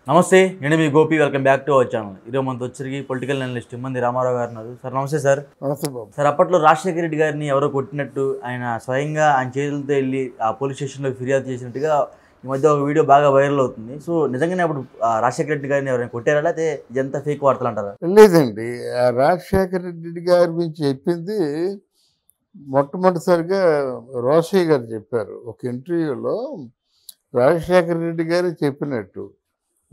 నమస్తే, నేను మీ Gopi. Welcome back to our channel. ఈరోజు మనతో వచ్చరికి పొలిటికల్ అనలిస్ట్ ఇమ్మంది రామారావు గారు ఉన్నారు. సార్ నమస్తే సార్. నమస్తే బాబు. సార్, అప్పట్లో రాజశేఖర రెడ్డి గారిని ఎవరో కొట్టినట్టు ఆయన స్వయంగా ఆయన చేతులతో వెళ్ళి ఆ పోలీస్ స్టేషన్లో ఫిర్యాదు చేసినట్టుగా ఈ మధ్య ఒక వీడియో బాగా వైరల్ అవుతుంది. సో నిజంగానే అప్పుడు రాజశేఖర రెడ్డి గారిని ఎవరైనా కొట్టారా, లేకపోతే ఇదంతా ఫేక్ వార్తలు అంటారా? లేదండి, ఆ రాజశేఖర రెడ్డి గారి గురించి చెప్పింది మొట్టమొదటిసారిగా రోషయ్య గారు చెప్పారు ఒక ఇంటర్వ్యూలో. రాజశేఖర రెడ్డి గారు చెప్పినట్టు,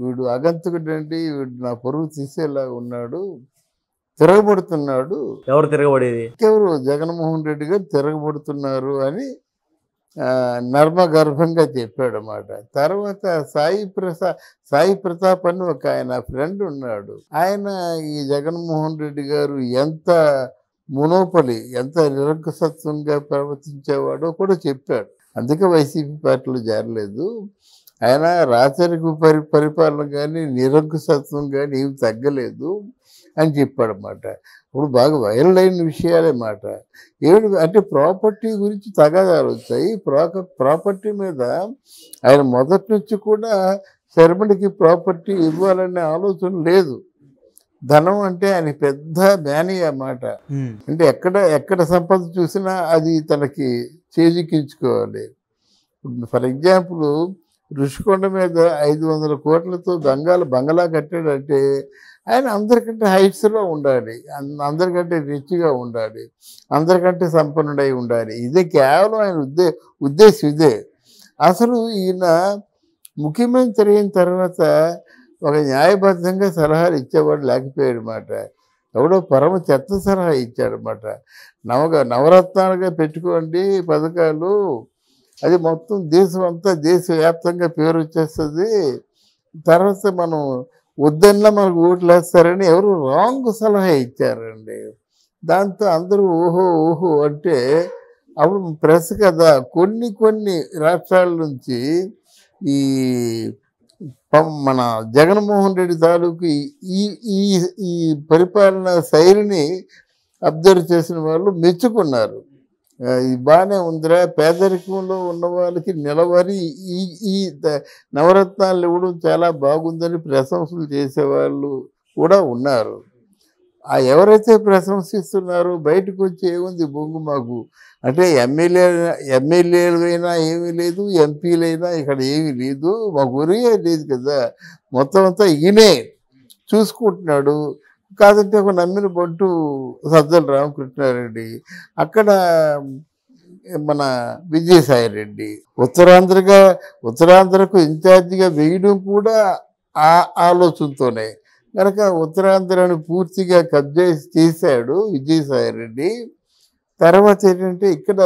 వీడు అగంతకుడండి, వీడు నా పరువు తీసేలా ఉన్నాడు, తిరగబడుతున్నాడు. ఎవరు తిరగబడేది? ఎవరు? జగన్మోహన్ రెడ్డి గారు తిరగబడుతున్నారు అని నర్మగర్భంగా చెప్పాడు అన్నమాట. తర్వాత సాయి ప్రతాప్ అని ఒక ఆయన ఫ్రెండ్ ఉన్నాడు. ఆయన ఈ జగన్మోహన్ రెడ్డి గారు ఎంత మునోపలి, ఎంత నిరంకుశత్వంగా ప్రవర్తించేవాడో కూడా చెప్పాడు. అందుకే వైసీపీ పార్టీలో చేరలేదు. ఆయన రాచరిక పరిపాలన కానీ నిరంకుశత్వం కానీ ఏమి తగ్గలేదు అని చెప్పాడన్నమాట. ఇప్పుడు బాగా వైరల్ అయిన విషయాలే మాట. ఏమిటి అంటే ప్రాపర్టీ గురించి తగాదాలు వచ్చాయి. ప్రాపర్టీ మీద ఆయన మొదటి నుంచి కూడా శర్మడికి ప్రాపర్టీ ఇవ్వాలనే ఆలోచన లేదు. ధనం అంటే ఆయన పెద్ద మ్యానీ అన్నమాట. అంటే ఎక్కడ సంపద చూసినా అది తనకి చేజిక్కించుకోవాలి. ఫర్ ఎగ్జాంపుల్, ఋషికొండ మీద 500 కోట్లతో బంగళా కట్టాడంటే ఆయన అందరికంటే హైట్స్లో ఉండాలి, అందరికంటే రిచ్గా ఉండాలి, అందరికంటే సంపన్నుడై ఉండాలి. ఇదే కేవలం ఆయన ఉద్దేశం ఇదే. అసలు ఈయన ముఖ్యమంత్రి అయిన తర్వాత ఒక న్యాయబద్ధంగా సలహాలు ఇచ్చేవాడు లేకపోయాడు మాట. ఎవడో పరమ చెత్త సలహా ఇచ్చాడనమాట. నవరత్నాలుగా పెట్టుకోండి పథకాలు, అది మొత్తం దేశం అంతా దేశవ్యాప్తంగా పేరు వచ్చేస్తుంది, తర్వాత మనం వద్దన్నా మనకు ఓట్లు వేస్తారని ఎవరు రాంగ్ సలహా ఇచ్చారండి. దాంతో అందరూ ఓహో అంటే అప్పుడు ప్రెస్ కదా కొన్ని రాష్ట్రాల నుంచి ఈ మన జగన్మోహన్ రెడ్డి తాలూకు ఈ పరిపాలన శైలిని అబ్జర్వ్ చేసిన వాళ్ళు మెచ్చుకున్నారు. ఇది బాగానే ఉందిరా, పేదరికంలో ఉన్న వాళ్ళకి నిలవరి ఈ నవరత్నాలు ఇవ్వడం చాలా బాగుందని ప్రశంసలు చేసేవాళ్ళు కూడా ఉన్నారు. ఎవరైతే ప్రశంసిస్తున్నారో బయటకు వచ్చి ఏముంది బొంగు మాకు అంటే ఎమ్మెల్యేలైనా ఏమీ లేదు, ఎంపీలైనా ఇక్కడ ఏమీ లేదు, మాకు ఒరియే లేదు కదా, మొత్తం అంతా ఈయనే చూసుకుంటున్నాడు. కాదంటే ఒక నమ్మిన బంటు సజ్జల రామకృష్ణారెడ్డి, అక్కడ మన విజయసాయిరెడ్డి ఉత్తరాంధ్రకు ఇన్ఛార్జిగా వేయడం కూడా ఆ ఆలోచనతోనే. కనుక ఉత్తరాంధ్రను పూర్తిగా కబ్జా చేశాడు విజయసాయిరెడ్డి. తర్వాత ఏంటంటే ఇక్కడ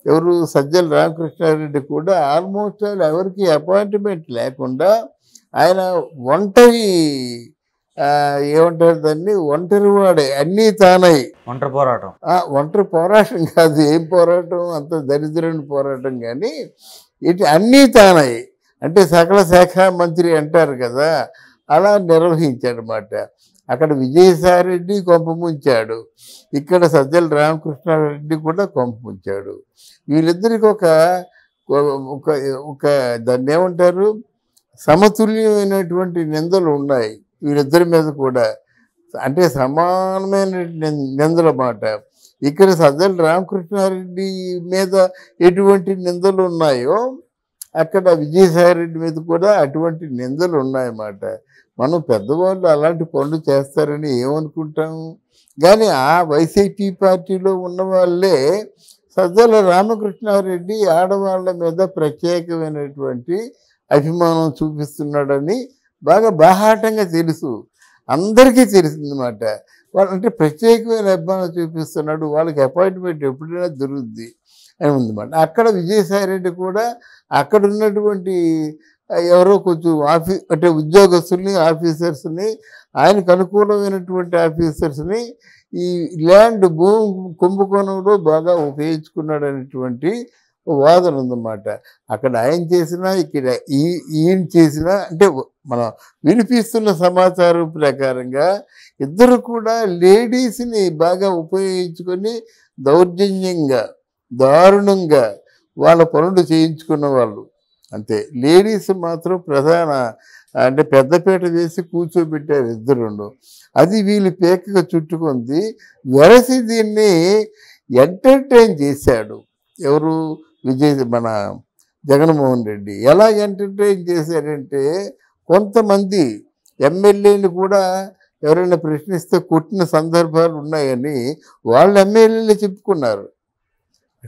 ఎవరు సజ్జల రామకృష్ణారెడ్డి కూడా ఆల్మోస్ట్ ఎవరికి అపాయింట్మెంట్ లేకుండా ఆయన ఏమంటారు దాన్ని, ఒంటరి వాడే అన్నీ తానై ఒంటరి పోరాటం కాదు, ఏం పోరాటం, అంత దరిద్రని పోరాటం కానీ అన్నీ తానై అంటే సకల శాఖ మంత్రి అంటారు కదా, అలా నిర్వహించాడనమాట. అక్కడ విజయసాయిరెడ్డి కొంప ముంచాడు, ఇక్కడ సజ్జల రామకృష్ణారెడ్డి కూడా కొంప ముంచాడు. వీళ్ళిద్దరికి ఒక దాన్ని ఏమంటారు, సమతుల్యమైనటువంటి నిందలు ఉన్నాయి వీళ్ళిద్దరి మీద కూడా, అంటే సమానమైన నిందలు అన్నమాట. ఇక్కడ సజ్జల రామకృష్ణారెడ్డి మీద ఎటువంటి నిందలు ఉన్నాయో అక్కడ విజయసాయిరెడ్డి మీద కూడా అటువంటి నిందలు ఉన్నాయన్నమాట. మనం పెద్దవాళ్ళు అలాంటి పనులు చేస్తారని ఏమనుకుంటాము, కానీ ఆ వైసీపీ పార్టీలో ఉన్న వాళ్ళే సజ్జల రామకృష్ణారెడ్డి ఆడవాళ్ళ మీద ప్రత్యేకమైనటువంటి అభిమానం చూపిస్తున్నాడని బాగా బాహాటంగా తెలుసు, అందరికీ తెలిసిందన్నమాట. అంటే ప్రత్యేకమైన అభిమానం చూపిస్తున్నాడు, వాళ్ళకి అపాయింట్మెంట్ ఎప్పుడైనా దొరుకుద్ది అని ఉందన్నమాట. అక్కడ విజయసాయిరెడ్డి కూడా అక్కడ ఉన్నటువంటి ఎవరో కొంచెం అంటే ఉద్యోగస్తుల్ని, ఆఫీసర్స్ని, ఆయనకు అనుకూలమైనటువంటి ఆఫీసర్స్ని ఈ ల్యాండ్ కుంభకోణంలో బాగా ఉపయోగించుకున్నాడు అనేటువంటి వాదన ఉందన్నమాట. అక్కడ ఆయన చేసినా ఇక్కడ ఈయన చేసినా అంటే మనం వినిపిస్తున్న సమాచారం ప్రకారంగా ఇద్దరు కూడా లేడీస్ని బాగా ఉపయోగించుకొని దౌర్జన్యంగా దారుణంగా వాళ్ళ పనులు చేయించుకున్న వాళ్ళు. అంతే. లేడీస్ మాత్రం ప్రధాన అంటే పెద్దపీట వేసి కూర్చోబెట్టారు ఇద్దరును. అది వీళ్ళు పేకగా చుట్టుకుంది. వెరసి దీన్ని ఎంటర్టైన్ చేశాడు ఎవరు? మన జగన్మోహన్ రెడ్డి. ఎలా ఎంటర్టైన్ చేశారంటే కొంతమంది ఎమ్మెల్యేలు కూడా ఎవరైనా ప్రశ్నిస్తే కొట్టిన సందర్భాలు ఉన్నాయని వాళ్ళ ఎమ్మెల్యేలు చెప్పుకున్నారు.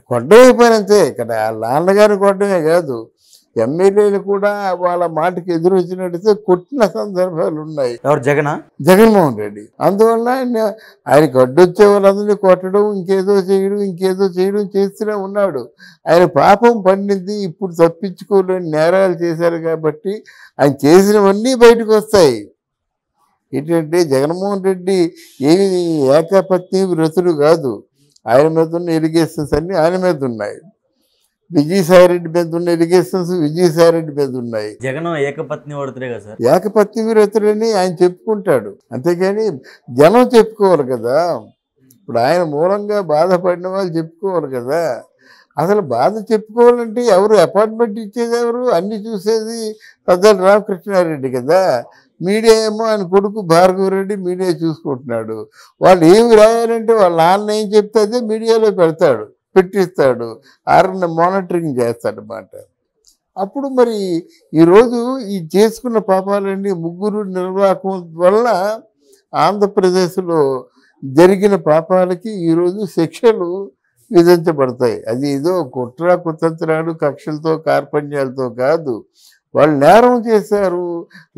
కొట్టమే పనంతే. ఇక్కడ వాళ్ళ నాన్నగారు కొట్టమే కాదు, ఎమ్మెల్యేలు కూడా వాళ్ళ మాటకి ఎదురు వచ్చినట్టయితే కొట్టిన సందర్భాలు ఉన్నాయి. ఎవరు? జగన్మోహన్ రెడ్డి. అందువల్ల ఆయనకు అడ్డొచ్చే వాళ్ళందరినీ కొట్టడం, ఇంకేదో చేయడం చేస్తూనే ఉన్నాడు. ఆయన పాపం పండింది. ఇప్పుడు తప్పించుకోలేని నేరాలు చేశారు కాబట్టి ఆయన చేసినవన్నీ బయటకు వస్తాయి. ఏంటంటే జగన్మోహన్ రెడ్డి ఏమి ఏకపత్ని వ్రతుడు కాదు. ఆయన మీద ఉన్న ఎలిగేషన్స్ అన్నీ ఆయన మీద ఉన్నాయి. విజయసాయిరెడ్డి మీద ఉన్న ఎలిగేషన్స్ విజయసాయిరెడ్డి మీద ఉన్నాయి. జగన్ ఏకపత్ని వాడుతురే కదా సార్. ఏకపత్ని వ్రతుడని ఆయన చెప్పుకుంటాడు, అంతేగాని జనం చెప్పుకోవాలి కదా. ఇప్పుడు ఆయన మూలంగా బాధపడిన వాళ్ళు చెప్పుకోవాలి కదా. అసలు బాధ చెప్పుకోవాలంటే ఎవరు అపాయింట్మెంట్ ఇచ్చేది? ఎవరు అన్ని చూసేది? పెద్దల రామకృష్ణారెడ్డి కదా. మీడియా ఏమో ఆయన కొడుకు భార్గవరెడ్డి మీడియా చూసుకుంటున్నాడు. వాళ్ళు ఏమి రాయాలంటే వాళ్ళ నాన్న ఏం చెప్తే అదే మీడియాలో పెట్టిస్తాడు. ఆరన్న మానిటరింగ్ చేస్తాడనమాట. అప్పుడు మరి ఈరోజు ఈ చేసుకున్న పాపాలన్నీ ముగ్గురు నిర్వాహకం వల్ల ఆంధ్రప్రదేశ్లో జరిగిన పాపాలకి ఈరోజు శిక్షలు విధించబడతాయి. అది ఏదో కుట్ర కుతంత్రాలు కక్షలతో కార్పణ్యాలతో కాదు. వాళ్ళు నేరం చేశారు.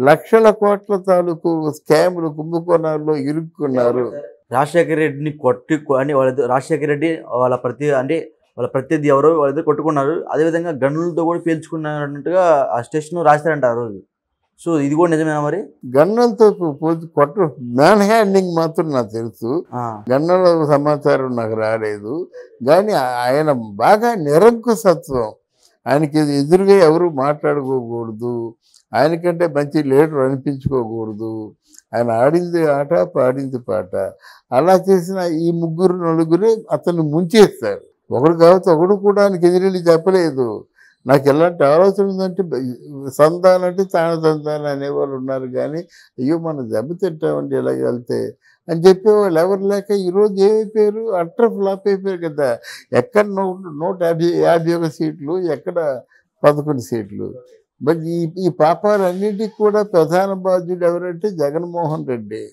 లక్షల కోట్ల తాలూకు స్కాములు కుంభకోణాల్లో ఇరుక్కున్నారు. రాజశేఖర రెడ్డిని అని రాజశేఖర రెడ్డి వాళ్ళ ప్రత్యర్థి ఎవరో వాళ్ళిద్దరు కొట్టుకున్నారు. అదేవిధంగా గన్నులతో కూడా పేల్చుకున్నట్టుగా ఆ స్టేషన్లో రాస్తారంట ఆ రోజు. సో ఇది కూడా నిజమేనా మరి? గన్నులతో మ్యాన్ హ్యాండింగ్ మాత్రం నాకు తెలుసు. గన్నుల సమాచారం నాకు రాలేదు. కానీ ఆయన బాగా నిరంకుశత్వం. ఆయనకి ఎదురుగా ఎవరు మాట్లాడుకోకూడదు. ఆయనకంటే మంచి లీడర్ అనిపించుకోకూడదు. ఆయన ఆడింది ఆట, పాడింది పాట. అలా చేసిన ఈ ముగ్గురు నలుగురే అతన్ని ముంచేస్తారు. ఒకడు కాబట్టి ఒకడు కూడా ఆయనకి ఎదురెళ్ళి చెప్పలేదు. నాకు ఎలాంటి ఆలోచన ఉందంటే సంతానంటే తాను సంతానం అనేవాళ్ళు ఉన్నారు. కానీ అయ్యో మనం దెబ్బతింటామండి ఇలా వెళ్తే అని చెప్పేవాళ్ళు ఎవరు లేక ఈరోజు ఏమైపోయారు? అట్టర్ ఫ్లాప్ అయిపోయారు కదా. ఎక్కడ 151 సీట్లు, ఎక్కడ 11 సీట్లు. బట్ ఈ పాపాలన్నింటికి కూడా ప్రధాన బాధ్యుడు ఎవరంటే జగన్మోహన్ రెడ్డి.